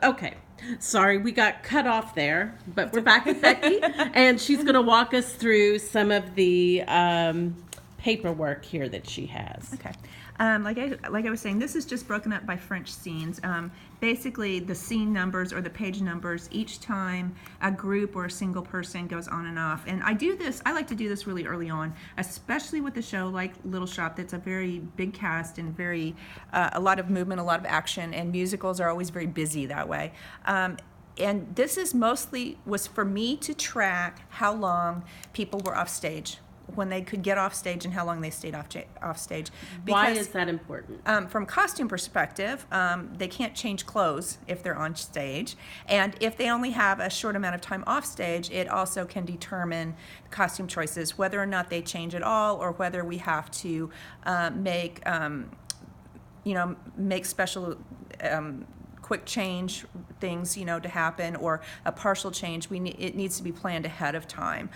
Okay. Sorry, we got cut off there, but we're back with Becky, and she's going to walk us through some of the paperwork here that she has. Okay. Like I was saying, this is just broken up by French scenes. Basically, the scene numbers or the page numbers each time a group or a single person goes on and off. And I like to do this really early on, especially with a show like Little Shop that's a very big cast and very a lot of movement, a lot of action, and musicals are always very busy that way. And this is was for me to track how long people were off stage, when they could get off stage and how long they stayed off stage. Why is that important? From costume perspective, they can't change clothes if they're on stage. And if they only have a short amount of time off stage, it also can determine costume choices, whether or not they change at all or whether we have to make special quick change things, to happen, or a partial change. It needs to be planned ahead of time.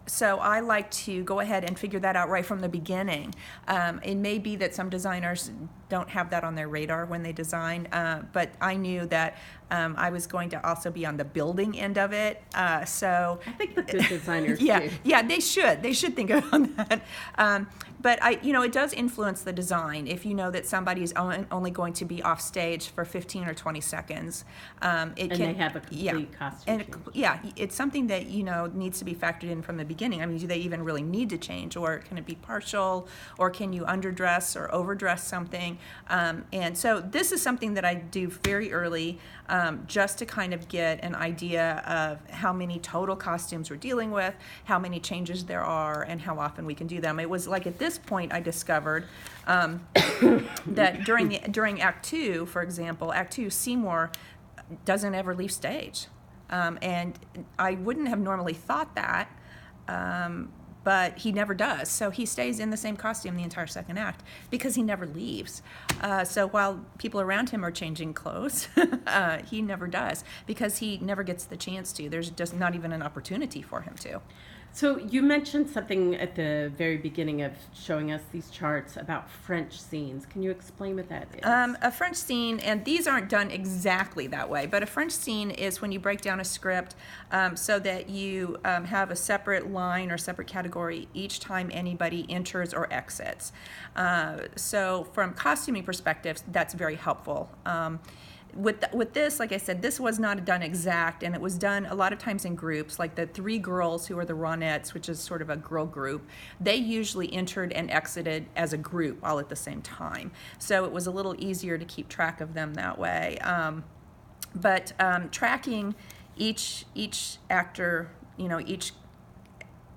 So I like to go ahead and figure that out right from the beginning. It may be that some designers don't have that on their radar when they design, but I knew that I was going to also be on the building end of it. So I think the good designers yeah, do. Yeah, they should. They should think about that. But it does influence the design. If you know that somebody is only going to be off stage for 15 or 20 seconds, they have a complete costume change. It's something that needs to be factored in from the beginning. I mean, do they even really need to change, or can it be partial, or can you underdress or overdress something? And so this is something that I do very early, just to kind of get an idea of how many total costumes we're dealing with, how many changes there are, and how often we can do them. It was like at this point I discovered that during Act 2, for example, Act 2, Seymour doesn't ever leave stage. And I wouldn't have normally thought that, but he never does. So he stays in the same costume the entire second act because he never leaves. So while people around him are changing clothes, he never does because he never gets the chance to. There's just not even an opportunity for him to. So you mentioned something at the very beginning of showing us these charts about French scenes. Can you explain what that is? A French scene, and these aren't done exactly that way, but a French scene is when you break down a script so that you have a separate line or separate category each time anybody enters or exits. So from costuming perspectives, that's very helpful. With this, like I said, this was not done exact, and it was done a lot of times in groups. Like the three girls who are the Ronettes, which is sort of a girl group, they usually entered and exited as a group all at the same time. So it was a little easier to keep track of them that way. But tracking each actor, each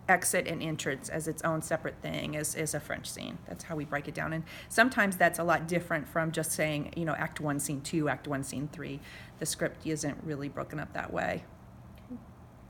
exit and entrance as its own separate thing is a French scene. That's how we break it down. And sometimes that's a lot different from just saying, Act 1, Scene 2, Act 1, Scene 3. The script isn't really broken up that way.